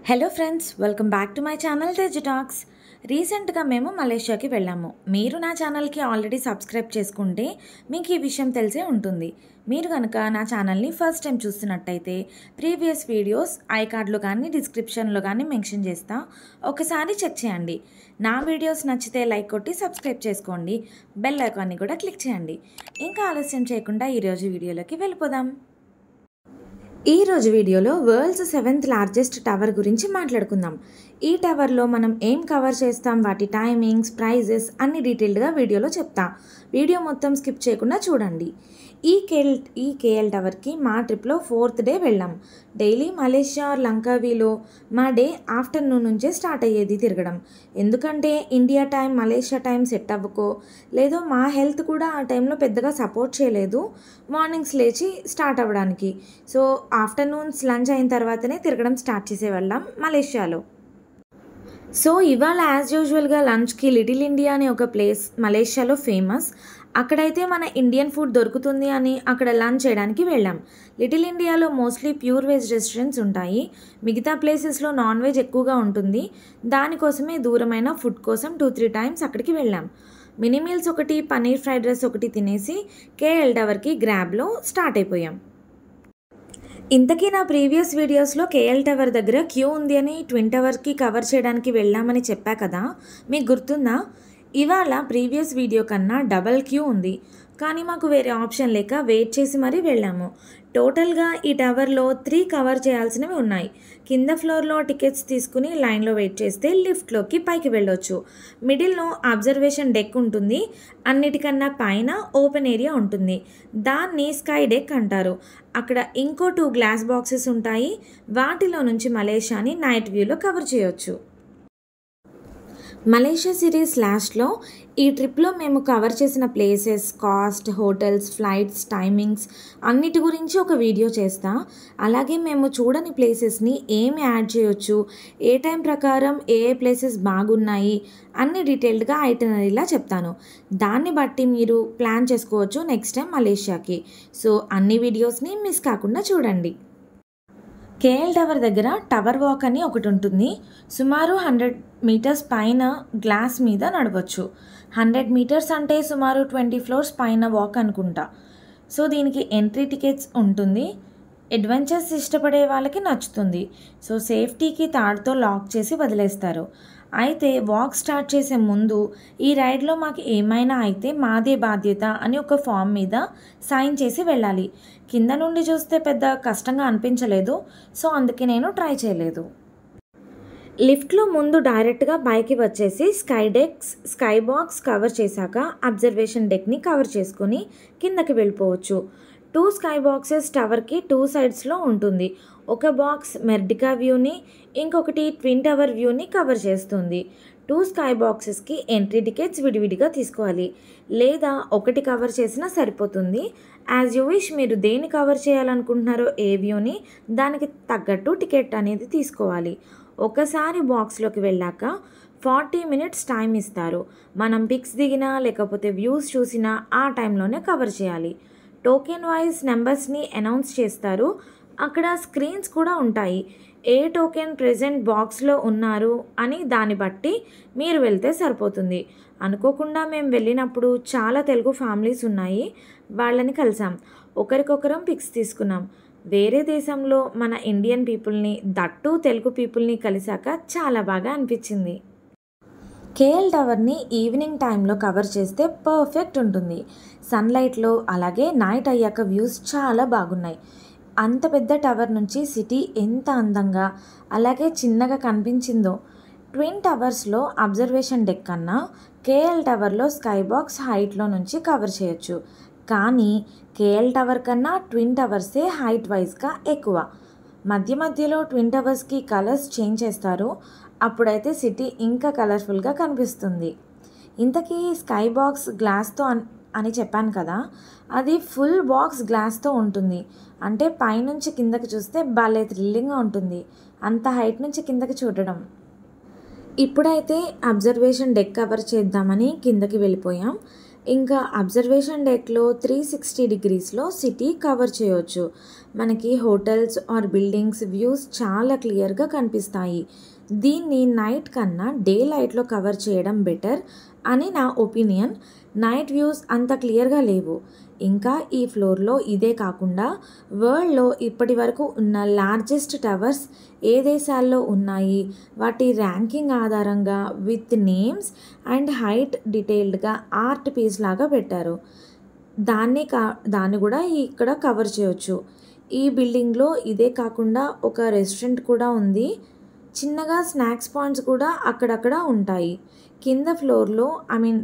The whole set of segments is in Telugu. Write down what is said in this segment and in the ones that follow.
Hello friends, welcome back to my channel Teju talks. రీసెంట్గా మేము మలేషియాకి వెళ్ళాము. మీరు నా ఛానల్కి ఆల్రెడీ సబ్స్క్రైబ్ చేసుకుంటే మీకు ఈ విషయం తెలిసే ఉంటుంది. మీరు కనుక నా ఛానల్ని ఫస్ట్ టైం చూస్తున్నట్టయితే ప్రీవియస్ వీడియోస్ ఐ కార్డ్లో కానీ డిస్క్రిప్షన్లో కానీ మెన్షన్ చేస్తా, ఒకసారి చెక్ చేయండి. నా వీడియోస్ నచ్చితే లైక్ కొట్టి సబ్స్క్రైబ్ చేసుకోండి, బెల్ ఐకాన్ని కూడా క్లిక్ చేయండి. ఇంకా ఆలస్యం చేయకుండా ఈరోజు వీడియోలోకి వెళ్ళిపోదాం. ఈరోజు వీడియోలో వరల్డ్స్ 7th లార్జెస్ట్ టవర్ గురించి మాట్లాడుకుందాం. ఈ టవర్లో మనం ఏం కవర్ చేస్తాం, వాటి టైమింగ్స్, ప్రైజెస్ అన్ని డీటెయిల్డ్గా వీడియోలో చెప్తా. వీడియో మొత్తం స్కిప్ చేయకుండా చూడండి. ఈ కేఎల్ టవర్కి మా ట్రిప్లో 4th డే వెళ్ళాం. డైలీ మలేషియా లంకావీలో మా డే ఆఫ్టర్నూన్ నుంచే స్టార్ట్ అయ్యేది తిరగడం. ఎందుకంటే India time Malaysia time set అవ్వకో లేదో మా హెల్త్ కూడా ఆ టైంలో పెద్దగా సపోర్ట్ చేయలేదు మార్నింగ్స్ లేచి స్టార్ట్ అవ్వడానికి. సో ఆఫ్టర్నూన్స్ లంచ్ అయిన తర్వాతనే తిరగడం స్టార్ట్ చేసేవాళ్ళం మలేషియాలో. సో ఇవాళ యాజ్ యూజువల్గా లంచ్కి లిటిల్ ఇండియా అనే ఒక ప్లేస్ మలేషియాలో ఫేమస్. అక్కడైతే మన ఇండియన్ ఫుడ్ దొరుకుతుంది అని అక్కడ లంచ్ చేయడానికి వెళ్ళాం. లిటిల్ ఇండియాలో మోస్ట్లీ ప్యూర్ వెజ్ రెస్టారెంట్స్ ఉంటాయి. మిగతా ప్లేసెస్లో నాన్ వెజ్ ఎక్కువగా ఉంటుంది. దానికోసమే దూరమైన ఫుడ్ కోసం 2-3 టైమ్స్ అక్కడికి వెళ్ళాం. మినీ మీల్స్ ఒకటి, పన్నీర్ ఫ్రైడ్ రైస్ ఒకటి తినేసి కేఎల్ టవర్కి గ్రాబ్లో స్టార్ట్ అయిపోయాం. ఇంతకీ నా ప్రీవియస్ వీడియోస్లో కేఎల్ టవర్ దగ్గర క్యూ ఉంది అని ట్విన్ టవర్కి కవర్ చేయడానికి వెళ్ళామని చెప్పా కదా, మీకు గుర్తుందా? ఇవాళ ప్రీవియస్ వీడియో కన్నా డబల్ క్యూ ఉంది. కానీ మాకు వేరే ఆప్షన్ లేక వెయిట్ చేసి మరీ వెళ్ళాము. టోటల్గా ఈ టవర్లో 3 కవర్ చేయాల్సినవి ఉన్నాయి. కింద ఫ్లోర్లో టికెట్స్ తీసుకుని లైన్లో వెయిట్ చేస్తే లిఫ్ట్లోకి పైకి వెళ్ళొచ్చు. మిడిల్లో అబ్జర్వేషన్ డెక్ ఉంటుంది. అన్నిటికన్నా పైన ఓపెన్ ఏరియా ఉంటుంది. దాన్ని స్కై డెక్ అంటారు. అక్కడ ఇంకో 2 గ్లాస్ బాక్సెస్ ఉంటాయి. వాటిలో నుంచి మలేషియాని నైట్ వ్యూలో కవర్ చేయొచ్చు. మలేషియా సిరీస్ లాస్ట్లో ఈ ట్రిప్లో మేము కవర్ చేసిన places, cost, hotels, flights, timings అన్నిటి గురించి ఒక వీడియో చేస్తా. అలాగే మేము చూడని ప్లేసెస్ని ఏమి యాడ్ చేయొచ్చు, ఏ టైం ప్రకారం ఏ ప్లేసెస్ బాగున్నాయి అన్ని డీటెయిల్డ్గా ఐటనరీలా చెప్తాను. దాన్ని బట్టి మీరు ప్లాన్ చేసుకోవచ్చు నెక్స్ట్ టైం మలేషియాకి. సో అన్ని వీడియోస్ని మిస్ కాకుండా చూడండి. కేఎల్ టవర్ దగ్గర టవర్ వాక్ అని ఒకటి ఉంటుంది. సుమారు 100 మీటర్స్ పైన గ్లాస్ మీద నడవచ్చు. 100 మీటర్స్ అంటే సుమారు 20 ఫ్లోర్స్ పైన వాక్ అనుకుంటా. సో దీనికి ఎంట్రీ టికెట్స్ ఉంటుంది. అడ్వెంచర్స్ ఇష్టపడే వాళ్ళకి నచ్చుతుంది. సో సేఫ్టీకి తాడుతో లాక్ చేసి వదిలేస్తారు. అయితే వాక్ స్టార్ట్ చేసే ముందు ఈ రైడ్లో మాకు ఏమైనా అయితే మాదే బాధ్యత అని ఒక ఫామ్ మీద సైన్ చేసి వెళ్ళాలి. కింద నుండి చూస్తే పెద్ద కష్టంగా అనిపించలేదు. సో అందుకే నేను ట్రై చేయలేదు. లిఫ్ట్లో ముందు డైరెక్ట్గా పైకి వచ్చేసి స్కై బాక్స్ కవర్ చేశాక అబ్జర్వేషన్ డెక్ని కవర్ చేసుకొని కిందకి వెళ్ళిపోవచ్చు. 2 స్కై బాక్సెస్ టవర్కి 2 సైడ్స్లో ఉంటుంది. ఒక బాక్స్ మెర్డికా వ్యూని, ఇంకొకటి ట్విన్ టవర్ వ్యూని కవర్ చేస్తుంది. 2 స్కై బాక్సెస్కి ఎంట్రీ టికెట్స్ విడివిడిగా తీసుకోవాలి, లేదా ఒకటి కవర్ చేసినా సరిపోతుంది. యాజ్ యూ విష్, మీరు దేన్ని కవర్ చేయాలనుకుంటున్నారో ఏ వ్యూని దానికి తగ్గట్టు టికెట్ అనేది తీసుకోవాలి. ఒకసారి బాక్స్లోకి వెళ్ళాక 40 మినిట్స్ టైం ఇస్తారు. మనం పిక్స్ దిగినా లేకపోతే వ్యూస్ చూసినా ఆ టైంలోనే కవర్ చేయాలి. టోకెన్ వైజ్ నెంబర్స్ని అనౌన్స్ చేస్తారు. అక్కడ స్క్రీన్స్ కూడా ఉంటాయి. ఏ టోకెన్ ప్రెజెంట్ బాక్స్లో ఉన్నారు అని దాన్ని బట్టి మీరు వెళ్తే సరిపోతుంది. అనుకోకుండా మేము వెళ్ళినప్పుడు చాలా తెలుగు ఫ్యామిలీస్ ఉన్నాయి. వాళ్ళని కలిసాం. ఒకరికొకరం పిక్స్ తీసుకున్నాం. వేరే దేశంలో మన ఇండియన్ పీపుల్ని, దట్టు తెలుగు పీపుల్ని కలిసాక చాలా బాగా అనిపించింది. కేఎల్ టవర్ని ఈవినింగ్ టైంలో కవర్ చేస్తే పర్ఫెక్ట్ ఉంటుంది. సన్లైట్లో అలాగే నైట్ అయ్యాక వ్యూస్ చాలా బాగున్నాయి. అంత పెద్ద టవర్ నుంచి సిటీ ఎంత అందంగా అలాగే చిన్నగా కనిపించిందో. ట్విన్ టవర్స్లో అబ్జర్వేషన్ డెక్ కన్నా కేఎల్ టవర్లో స్కై బాక్స్ హైట్లో నుంచి కవర్ చేయొచ్చు. కానీ కేఎల్ టవర్ కన్నా ట్విన్ టవర్సే హైట్ వైజ్గా ఎక్కువ. మధ్యలో ట్విన్ టవర్స్కి కలర్స్ చేంజ్ చేస్తారు. అప్పుడైతే సిటీ ఇంకా కలర్ఫుల్గా కనిపిస్తుంది. ఇంతకీ స్కై బాక్స్ గ్లాస్తో అని చెప్పాను కదా, అది ఫుల్ బాక్స్ గ్లాస్తో ఉంటుంది. అంటే పైనుంచి కిందకి చూస్తే భలే థ్రిల్లింగ్గా ఉంటుంది, అంత హైట్ నుంచి కిందకి చూడడం. ఇప్పుడైతే అబ్జర్వేషన్ డెక్ కవర్ చేద్దామని కిందకి వెళ్ళిపోయాం. ఇంకా అబ్జర్వేషన్ డెక్లో 360 డిగ్రీస్లో సిటీ కవర్ చేయొచ్చు. మనకి హోటల్స్ ఆర్ బిల్డింగ్స్ వ్యూస్ చాలా క్లియర్గా కనిపిస్తాయి. దీన్ని నైట్ కన్నా డే లైట్లో కవర్ చేయడం బెటర్ అని నా ఒపీనియన్. నైట్ వ్యూస్ అంత క్లియర్గా లేవు. ఇంకా ఈ ఫ్లోర్లో ఇదే కాకుండా వరల్డ్లో ఇప్పటి వరకు ఉన్న లార్జెస్ట్ టవర్స్ ఏ దేశాల్లో ఉన్నాయి, వాటి ర్యాంకింగ్ ఆధారంగా విత్ నేమ్స్ అండ్ హైట్ డీటెయిల్డ్గా ఆర్ట్ పీస్ లాగా పెట్టారు. దాన్ని కూడా ఇక్కడ కవర్ చేయొచ్చు. ఈ బిల్డింగ్లో ఇదే కాకుండా ఒక రెస్టారెంట్ కూడా ఉంది. చిన్నగా స్నాక్స్ పాయింట్స్ కూడా అక్కడక్కడ ఉంటాయి. కింద ఫ్లోర్లో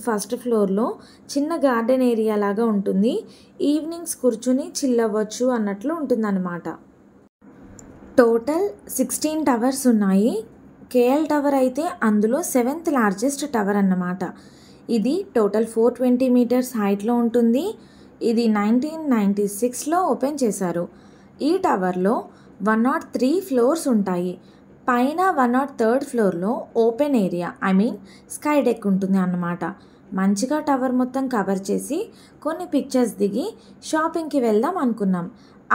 ఫస్ట్ ఫ్లోర్లో చిన్న గార్డెన్ ఏరియా లాగా ఉంటుంది. ఈవినింగ్స్ కూర్చుని చిల్ అవ్వచ్చు అన్నట్లు ఉంటుందన్నమాట. టోటల్ 16 టవర్స్ ఉన్నాయి. కేఎల్ టవర్ అయితే అందులో 7th లార్జెస్ట్ టవర్ అన్నమాట. ఇది టోటల్ 420 మీటర్స్ హైట్లో ఉంటుంది. ఇది 1996లో ఓపెన్ చేశారు. ఈ టవర్లో 103 ఫ్లోర్స్ ఉంటాయి. పైన 103rd ఫ్లోర్లో ఓపెన్ ఏరియా స్కై డెక్ ఉంటుంది అన్నమాట. మంచిగా టవర్ మొత్తం కవర్ చేసి కొన్ని పిక్చర్స్ దిగి షాపింగ్కి వెళ్దాం అనుకున్నాం.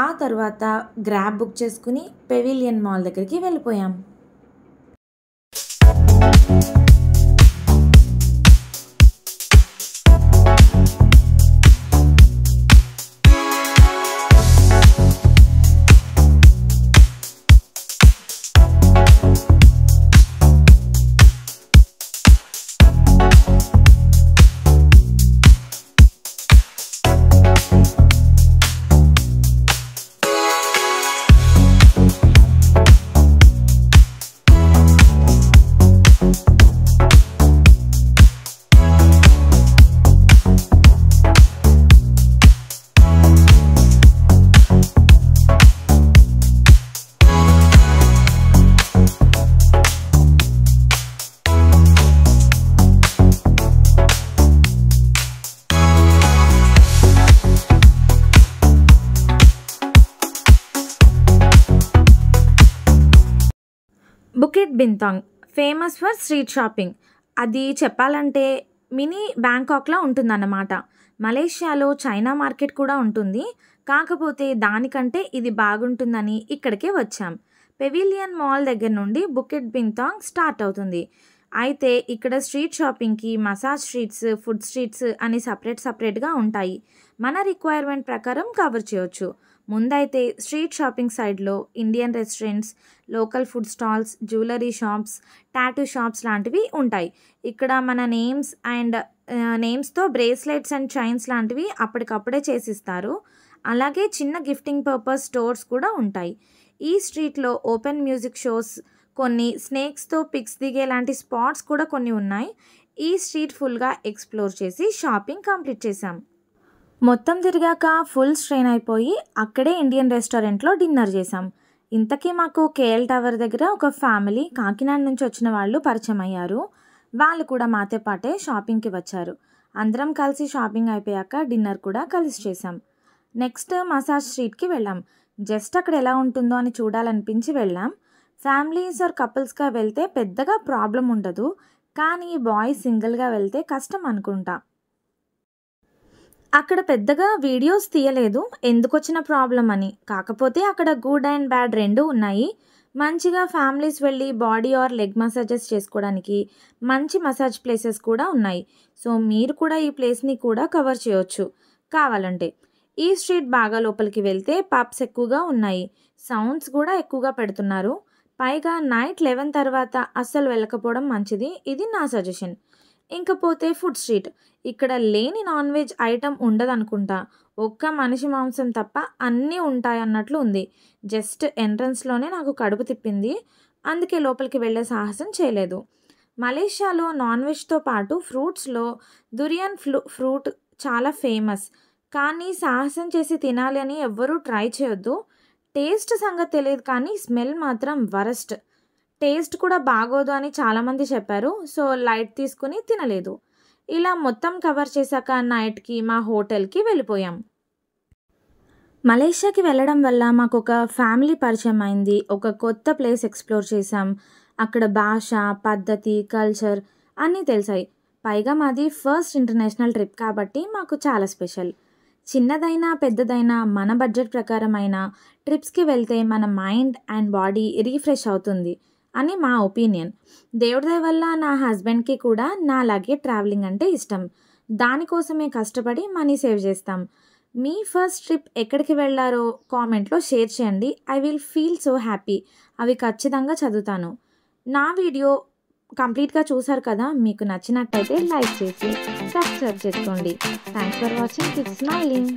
ఆ తర్వాత గ్రాబ్ బుక్ చేసుకుని పెవిలియన్ మాల్ దగ్గరికి వెళ్ళిపోయాం. బుకెట్ బింతాంగ్ ఫేమస్ ఫర్ స్ట్రీట్ షాపింగ్. అది చెప్పాలంటే మినీ బ్యాంకాక్లా ఉంటుందన్నమాట. మలేషియాలో చైనా మార్కెట్ కూడా ఉంటుంది. కాకపోతే దానికంటే ఇది బాగుంటుందని ఇక్కడికే వచ్చాం. పెవిలియన్ మాల్ దగ్గర నుండి బుకెట్ బింతాంగ్ స్టార్ట్ అవుతుంది. అయితే ఇక్కడ స్ట్రీట్ షాపింగ్కి మసాజ్ స్ట్రీట్స్, ఫుడ్ స్ట్రీట్స్ అని సపరేట్గా ఉంటాయి. మన రిక్వైర్మెంట్ ప్రకారం కవర్ చేయొచ్చు. ముందైతే స్ట్రీట్ షాపింగ్ సైడ్లో Indian restaurants, local food stalls, jewellery shops, tattoo shops లాంటివి ఉంటాయి. ఇక్కడ మన నేమ్స్తో బ్రేస్లెట్స్ అండ్ చైన్స్ లాంటివి అప్పటికప్పుడే చేసిస్తారు. అలాగే చిన్న గిఫ్టింగ్ పర్పస్ స్టోర్స్ కూడా ఉంటాయి. ఈ స్ట్రీట్లో ఓపెన్ మ్యూజిక్ షోస్, కొన్ని స్నేక్స్తో పిక్స్ దిగే లాంటి స్పాట్స్ కూడా కొన్ని ఉన్నాయి. ఈ స్ట్రీట్ ఫుల్గా ఎక్స్ప్లోర్ చేసి షాపింగ్ కంప్లీట్ చేసాం. మొత్తం తిరిగాక ఫుల్ స్ట్రెయిన్ అయిపోయి అక్కడే ఇండియన్ రెస్టారెంట్లో డిన్నర్ చేసాం. ఇంతకీ మాకు కేఎల్ టవర్ దగ్గర ఒక ఫ్యామిలీ కాకినాడ నుంచి వచ్చిన వాళ్ళు పరిచయం అయ్యారు. వాళ్ళు కూడా మాతో పాటే షాపింగ్కి వచ్చారు. అందరం కలిసి షాపింగ్ అయిపోయాక డిన్నర్ కూడా కలిసి చేసాం. నెక్స్ట్ మసాజ్ స్ట్రీట్కి వెళ్ళాం. జస్ట్ అక్కడ ఎలా ఉంటుందో అని చూడాలనిపించి వెళ్ళాం. ఫ్యామిలీస్ ఆర్ కపుల్స్గా వెళ్తే పెద్దగా ప్రాబ్లం ఉండదు, కానీ బాయ్స్ సింగిల్గా వెళ్తే కష్టం అనుకుంటా. అక్కడ పెద్దగా వీడియోస్ తీయలేదు, ఎందుకు వచ్చిన ప్రాబ్లం అని. కాకపోతే అక్కడ గుడ్ అండ్ బ్యాడ్ రెండు ఉన్నాయి. మంచిగా ఫ్యామిలీస్ వెళ్ళి బాడీ ఆర్ లెగ్ మసాజెస్ చేసుకోవడానికి మంచి మసాజ్ ప్లేసెస్ కూడా ఉన్నాయి. సో మీరు కూడా ఈ ప్లేస్ని కూడా కవర్ చేయొచ్చు కావాలంటే. ఈ స్ట్రీట్ బాగా లోపలికి వెళ్తే పబ్స్ ఎక్కువగా ఉన్నాయి. సౌండ్స్ కూడా ఎక్కువగా పెడుతున్నారు. పైగా నైట్ 11 తర్వాత అస్సలు వెళ్ళకపోవడం మంచిది. ఇది నా సజెషన్. ఇంకపోతే ఫుడ్ స్ట్రీట్. ఇక్కడ లేని నాన్ వెజ్ ఐటమ్ ఉండదనుకుంటా. ఒక్క మనిషి మాంసం తప్ప అన్నీ ఉంటాయి అన్నట్లు ఉంది. జస్ట్ ఎంట్రన్స్లోనే నాకు కడుపు తిప్పింది, అందుకే లోపలికి వెళ్ళే సాహసం చేయలేదు. మలేషియాలో నాన్ వెజ్తో పాటు ఫ్రూట్స్లో దురియన్ ఫ్రూట్ చాలా ఫేమస్. కానీ సాహసం చేసి తినాలి అని ఎవ్వరూ ట్రై చేయొద్దు. టేస్ట్ సంగతి తెలియదు, కానీ స్మెల్ మాత్రం వరస్ట్. టేస్ట్ కూడా బాగోదు అని చాలామంది చెప్పారు. సో లైట్ తీసుకుని తినలేదు. ఇలా మొత్తం కవర్ చేశాక నైట్కి మా హోటల్కి వెళ్ళిపోయాం. మలేషియాకి వెళ్ళడం వల్ల మాకు ఒక ఫ్యామిలీ పరిచయం అయింది. ఒక కొత్త ప్లేస్ ఎక్స్ప్లోర్ చేసాం. అక్కడ భాష, పద్ధతి, కల్చర్ అన్నీ తెలిసాయి. పైగా మాది ఫస్ట్ ఇంటర్నేషనల్ ట్రిప్ కాబట్టి మాకు చాలా స్పెషల్. చిన్నదైనా పెద్దదైనా మన బడ్జెట్ ప్రకారమైన ట్రిప్స్కి వెళ్తే మన మైండ్ అండ్ బాడీ రీఫ్రెష్ అవుతుంది అని మా ఒపీనియన్. దేవుడి దయ వల్ల నా హస్బెండ్కి కూడా నాలాగే ట్రావెలింగ్ అంటే ఇష్టం. దానికోసమే కష్టపడి మనీ సేవ్ చేస్తాం. మీ ఫస్ట్ ట్రిప్ ఎక్కడికి వెళ్ళారో కామెంట్లో షేర్ చేయండి. I will feel so happy. అవి ఖచ్చితంగా చదువుతాను. నా వీడియో కంప్లీట్గా చూసారు కదా, మీకు నచ్చినట్టయితే లైక్ చేసి సబ్స్క్రైబ్ చేసుకోండి. Thanks for watching. Keep smiling.